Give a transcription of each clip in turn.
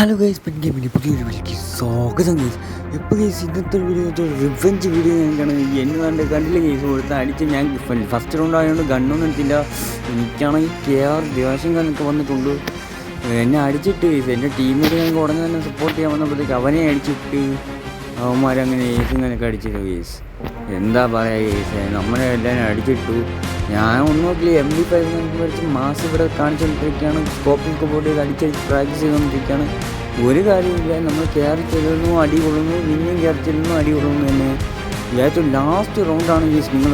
Hello guys, pen ഗെയിമിൻ്റെ പുതിയൊരു വീഡിയോയ്ക്ക് സ്വാഗതം ഗൈസ്. ഇപ്പോൾ ഗൈസ് ഇന്നത്തെ വീഡിയോ റിവെഞ്ച് വീഡിയോ ഞങ്ങൾക്കാണ്. എന്നെ കണ്ടില്ല ഗൈസ്, കൊടുത്ത് അടിച്ച് ഞാൻ ഫസ്റ്റ് റൗണ്ട് ആയതുകൊണ്ട് ഗണ്ണൊന്നും എടുത്തില്ല. എനിക്കാണെങ്കിൽ ദേവാശം കണക്ക് വന്നിട്ടുണ്ട്. എന്നെ അടിച്ചിട്ട് ഗൈസ് എൻ്റെ ടീമിൽ ഞങ്ങൾക്ക് ഉടനെ തന്നെ സപ്പോർട്ട് ചെയ്യാൻ വന്നപ്പോഴത്തേക്ക് അവനെ അടിച്ചിട്ട് അവന്മാരങ്ങനെ ഏസിങ്ങനൊക്കെ അടിച്ചിട്ട് ഗൈസ്. എന്താ പറയുക ഗൈസ്, നമ്മളെ എല്ലാവരും അടിച്ചിട്ടു. ഞാൻ ഒന്നും നോക്കില്ല, MP5 മേടിച്ച് മാസ് ഇവിടെ കാണിച്ചുകൊണ്ടിരിക്കുകയാണ്. സ്കോപ്പിൽ ബോർഡ് ചെയ്ത് അടിച്ചടിച്ച് പ്രാക്ടീസ് ചെയ്തുകൊണ്ടിരിക്കുകയാണ്. ഒരു കാര്യമില്ല, നമ്മൾ കയറി ചെല്ലുന്നു അടി കൊള്ളുന്നു, പിന്നെയും കയറി ചെല്ലുന്നു അടി കൊള്ളുന്നു തന്നെ. ഏറ്റവും ലാസ്റ്റ് റൗണ്ടാണ് ഗൈസ് നിങ്ങൾ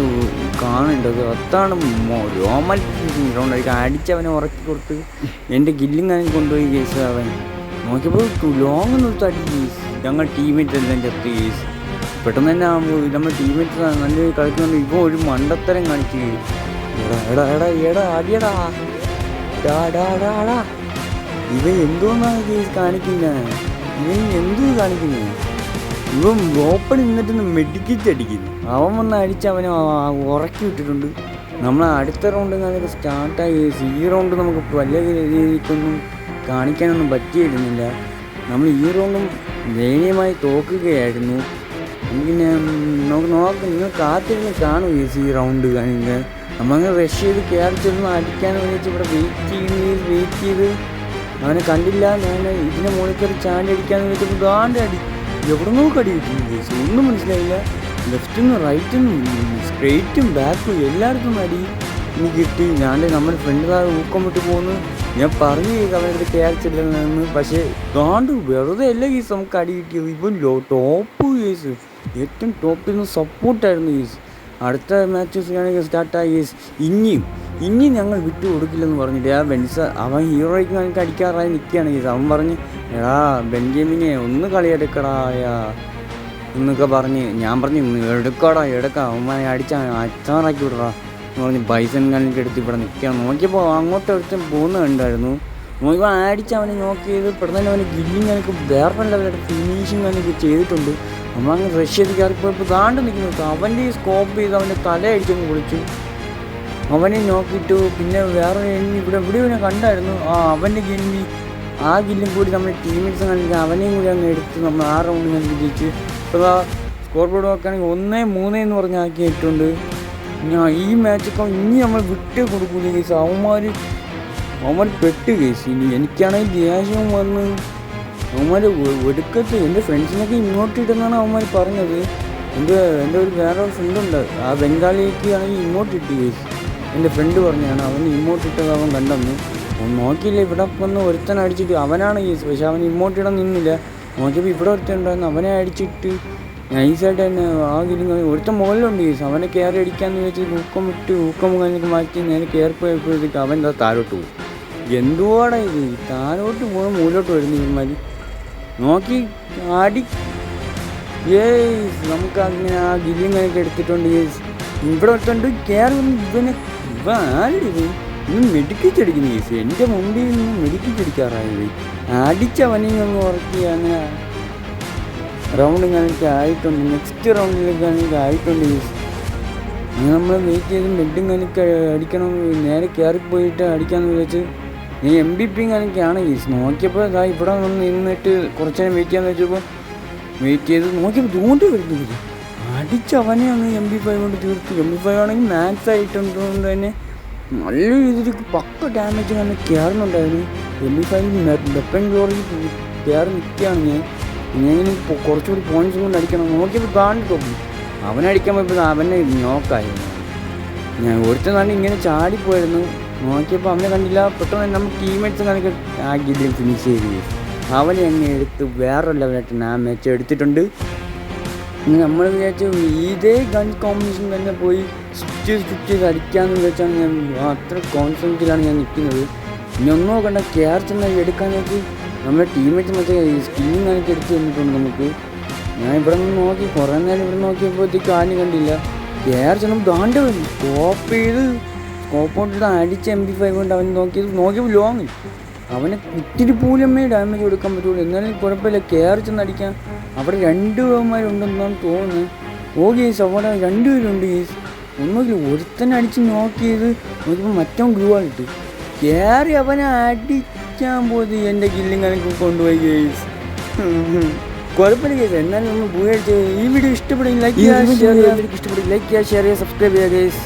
കാണേണ്ടത്. അതാണ് രോമൽ റൗണ്ട് ആയിരിക്കും. അടിച്ചവനെ ഉറക്കി കൊടുത്ത് എൻ്റെ ഗില്ലിങ് കൊണ്ടുപോയി ഗൈസ്. അവൻ നോക്കിയപ്പോൾ ലോങ് നിർത്തി അടി ഗൈസ്. ഞങ്ങൾ ടീമേറ്റ് എല്ലാം ചത്ത് ഗൈസ്. പെട്ടെന്ന് തന്നെ നമ്മൾ ടീമേറ്റ്സ് നല്ല കളിക്കുന്നുണ്ട്. ഇപ്പോൾ ഒരു മണ്ടത്തരം കാണിച്ച് അടിയടാ ഇവൻ എന്തോന്നാണ് കേസ് കാണിക്കുന്നത്. ഇവൻ എന്തോ കാണിക്കുന്നത്. ഇവൻ ഓപ്പൺ നിന്നിട്ടൊന്ന് മെഡിക്കിച്ചടിക്കുന്നു. അവൻ വന്ന് അടിച്ച് അവനെ ഉറക്കി വിട്ടിട്ടുണ്ട്. നമ്മൾ അടുത്ത റൗണ്ട് നമുക്ക് സ്റ്റാർട്ടായി. ഈ റൗണ്ട് നമുക്ക് വലിയ രീതിക്കൊന്നും കാണിക്കാനൊന്നും പറ്റിയിരുന്നില്ല. നമ്മൾ ഈ റൗണ്ടും ദയനീയമായി തോക്കുകയായിരുന്നു. പിന്നെ നിങ്ങൾ കാത്തിരുന്ന് കാണും ഈ റൗണ്ട് കാണിക്കുക. നമ്മളങ്ങനെ റഷ് ചെയ്ത് കയറി ചെന്ന് അടിക്കാൻ വേണ്ടിയിട്ട് ഇവിടെ വെയിറ്റ് ചെയ്ത് അവനെ കണ്ടില്ല. ഞാൻ ഇതിൻ്റെ മുകളിൽ കയറി ചാണ്ടി അടിക്കാന്ന് വെച്ചപ്പോൾ ഗാണ്ട് അടി എവിടെ നോക്കി അടി കിട്ടുന്നു കേസ്. ഒന്നും മനസ്സിലായില്ല. ലെഫ്റ്റിൽ നിന്ന് റൈറ്റും സ്ട്രെയിറ്റും ബാക്കും എല്ലായിടത്തും അടി എനിക്ക് കിട്ടി. ഞാൻ നമ്മുടെ ഫ്രണ്ട് ഊക്കം വിട്ട് പോകുന്നു. ഞാൻ പറഞ്ഞു അവരുടെ കയറി ചെല്ലണമെന്ന്. പക്ഷേ ഗാണ്ട് വെറുതെ എല്ലാ കേസ് നമുക്ക് അടി കിട്ടിയത്. ഇപ്പം ടോപ്പ് കേസ്, ഏറ്റവും ടോപ്പിൽ നിന്ന് സപ്പോർട്ടായിരുന്നു കേസ്. അടുത്ത മാച്ചസ് ആണെങ്കിൽ സ്റ്റാർട്ടായി കേസ്. ഇനിയും ഞങ്ങൾ വിട്ടു കൊടുക്കില്ലെന്ന് പറഞ്ഞിട്ട് അവൻ ഹീറോയ്ക്ക് ഞങ്ങൾക്ക് അടിക്കാറായി നിൽക്കുകയാണ് കേസ്. അവൻ പറഞ്ഞ് എടാ ബെൻജമിനെ ഒന്ന് കളിയെടുക്കടായാ എന്നൊക്കെ പറഞ്ഞ് ഞാൻ പറഞ്ഞു എടുക്കാം അവന്മാരെ അച്ചാറാക്കി വിടറാ എന്ന് പറഞ്ഞ് ബൈസൺ കണിക്ക് എടുത്ത് ഇവിടെ നിൽക്കുകയാണ്. നോക്കിയപ്പോൾ അങ്ങോട്ട് ഒരുത്തൻ പോകുന്ന കണ്ടായിരുന്നു. നോക്കിയപ്പോൾ അടിച്ച് അവനെ നോക്കിയത് പെട്ടെന്ന് അവന് ഗില്ലിങ് കണക്ക് വേറെ ലെവലായിട്ട് ഫിനിഷിങ് കണക്ക് ചെയ്തിട്ടുണ്ട്. നമ്മളങ്ങ് റഷ് ചെയ്ത് കയറിപ്പോയപ്പോൾ താണ്ട് നിൽക്കുന്നു. അവൻ്റെ ഈ സ്കോപ്പ് ചെയ്ത് അവൻ്റെ തല അടിച്ചങ്ങ് പൊളിച്ചു. അവനെ നോക്കിയിട്ടു. പിന്നെ വേറെ ഇവിടെ ഇവനെ കണ്ടായിരുന്നു. അവൻ്റെ ആ ഗില്ലും കൂടി നമ്മുടെ ടീമേറ്റ്സ് കണ്ടിട്ട് അവനെയും കൂടി അങ്ങ് എടുത്ത് നമ്മൾ ആ റൗണ്ട് ഞാൻ വിജയിച്ച്. ഇപ്പോൾ സ്കോർ ബോർഡ് നോക്കുകയാണെങ്കിൽ 1-3 എന്ന് പറഞ്ഞ് ആക്കിയിട്ടുണ്ട്. ഈ മാച്ചൊക്കെ ഇനി നമ്മൾ വിട്ട് കൊടുക്കൂല കേസ്. അവന്മാർ പെട്ട് കേസ്. ഇനി എനിക്കാണെങ്കിൽ ദേഷ്യം വന്ന് അവന്മാർ ഒടുക്കത്ത് എൻ്റെ ഫ്രണ്ട്സിനൊക്കെ ഇങ്ങോട്ട് ഇട്ടെന്നാണ് അവന്മാർ പറഞ്ഞത്. എൻ്റെ ഒരു വേറെ ഫ്രണ്ടുണ്ട്, ആ ബംഗാളിക്ക് ആണെങ്കിൽ ഇങ്ങോട്ട് ഇട്ട് കേസ്. എൻ്റെ ഫ്രണ്ട് പറഞ്ഞാണ് അവൻ ഇങ്ങോട്ട് ഇട്ടത്. അവൻ കണ്ടെന്ന് നോക്കിയില്ല. ഇവിടെ വന്ന് ഒരുത്തൻ അടിച്ചിട്ട് അവനാണ് കേസ്. പക്ഷെ അവൻ ഇങ്ങോട്ടിടാൻ നിന്നില്ല. നോക്കിയപ്പോൾ ഇവിടെ ഒരുത്തൻ ഉണ്ടായിരുന്നു. അവനെ അടിച്ചിട്ട് നൈസായിട്ട് തന്നെ ആ ഗില്ലിങ് ഒരുത്തൻ മുകളിലുണ്ട് കേസ്. അവനെ കയറി അടിക്കാമെന്ന് വെച്ച് ഊക്കം കഴിഞ്ഞൊക്കെ മാറ്റി നേരെ കയറിപ്പോയപ്പോഴത്തേക്ക് അവൻ താഴോട്ട് പോകും. എന്തുവാടാ ഇത്, താഴോട്ട് പോകാൻ മുകളിലോട്ട് വരുന്നു ഇവന്മാർ. നോക്കി അടി നമുക്ക് അങ്ങനെ ആ ഗില്ലിങ് കണക്ക് എടുത്തിട്ടുണ്ട് കേസ്. ഇവിടെ ഒരുത്തുണ്ട് കയറി ഇവൻ ആരുടെ ഇന്ന് മെഡിക്കിച്ചടിക്കുന്നു കേസ്. എൻ്റെ മുമ്പിൽ നിന്ന് മെഡിക്കിച്ചടിക്കാറായത്. അടിച്ചവനെയും ഒന്ന് ഉറക്കി അങ്ങനെ റൗണ്ട് കണക്ക് ആയിട്ടുണ്ട്. നെക്സ്റ്റ് റൗണ്ടിലേക്ക് കണക്ക് ആയിട്ടുണ്ട് കേസ്. അങ്ങനെ നമ്മൾ വെയിറ്റ് ചെയ്ത് മെഡും കണക്ക് അടിക്കണം. നേരെ കയറിപ്പോയിട്ട് അടിക്കാമെന്ന് വെച്ച് ഈ MVP കണക്കാണ് കേസ്. നോക്കിയപ്പോൾ ഇവിടെ വന്ന് നിന്നിട്ട് കുറച്ച് നേരം വെയിറ്റ് ചെയ്യാന്ന് വെച്ചപ്പോൾ വെയിറ്റ് ചെയ്ത് നോക്കിയപ്പോൾ ചൂണ്ടി വരുന്നില്ല. അടിച്ചവനെ അങ്ങ് MP5 കൊണ്ട് തീർത്ത്. MP5 ആണെങ്കിൽ മാക്സ് ആയിട്ടുണ്ടതുകൊണ്ട് തന്നെ നല്ല രീതിയിൽ പക്ക ഡാമേജ് അങ്ങനെ കയറുന്നുണ്ടായിരുന്നു. MP5 വെപ്പൺ ഗ്ലോറിൽ കയറി നിൽക്കുകയാണ്. ഇങ്ങനെ കുറച്ചുകൂടി പോയിൻറ്റ്സ് കൊണ്ട് അടിക്കണം. നോക്കിയപ്പോൾ താണ്ടി തോന്നി അവനടിക്കാൻ പോയപ്പോൾ അവനെ നോക്കായിരുന്നു. ഞാൻ ഒരുത്ത നാളിൽ ഇങ്ങനെ ചാടിപ്പോയിരുന്നു. നോക്കിയപ്പോൾ അവനെ കണ്ടില്ല. പെട്ടെന്ന് നമ്മൾ ടീമേറ്റ്സ് കണക്ക് ആ ഗില്ലിൽ ഫിനിഷ് ചെയ്ത് അവനെ അങ്ങ് എടുത്ത് വേറെ ലെവലായിട്ട് ആ മാച്ച് എടുത്തിട്ടുണ്ട്. നമ്മൾ വിചാരിച്ചു ഇതേ ഗൺ കോമ്പിനേഷൻ തന്നെ പോയി സ്വിച്ച് ചെയ്ത് അടിക്കാമെന്ന് വെച്ചാണ് ഞാൻ അത്ര കോൺഫിഡൻറ്റിലാണ് ഞാൻ നിൽക്കുന്നത്. ഇനി ഒന്നും നോക്കണ്ട, കെയർ ചെന്ന് എടുക്കാനായിട്ട് നമ്മുടെ ടീമേറ്റ്സ് മറ്റേ സ്കില്ലിങ് കണക്ക് എടുത്ത് തന്നിട്ടുണ്ട് നമുക്ക്. ഞാൻ ഇവിടെ നിന്ന് നോക്കി കുറേ നേരം ഇവിടെ നോക്കിയപ്പോഴത്തേക്ക് ആരും കണ്ടില്ല. കെയർ ചെന്ന് ദാണ്ട് സ്കോപ്പ് ചെയ്ത് സ്കോപ്പോട്ടിട്ട് അടിച്ച MP5 കൊണ്ട് അവൻ നോക്കിയപ്പോൾ ലോങ് അവനെ ഇത്തിരി പോലുമേ ഡാമേജ് കൊടുക്കാൻ പറ്റുള്ളൂ. എന്നാലും കുഴപ്പമില്ല, കയറി ചെന്ന് അടിക്കാൻ. അവിടെ 2 പേന്മാരുണ്ടെന്നാണ് തോന്നുന്നത്. കേസ് അവിടെ 2 പേരുണ്ട് കേസ്. ഒന്നുമില്ല, ഒരുത്തനെ അടിച്ച് നോക്കിയത് നോക്കിയപ്പോൾ മറ്റവൻ ഗ്ലൂ ആയിട്ട് കയറി അവനെ അടിച്ച് അടിക്കാൻ പോയത് എൻ്റെ കില്ലും കണക്ക് കൊണ്ടുപോയി ഗേസ്. കുഴപ്പമില്ല ഗേസ്, എന്നാലും നമ്മൾ പോയി അടിച്ച്. ഈ വീഡിയോ ഇഷ്ടപ്പെടുമെങ്കിൽ ലൈക്ക് ചെയ്യുക, ഷെയർ ചെയ്യുക, സബ്സ്ക്രൈബ് ചെയ്യുക ഗേസ്.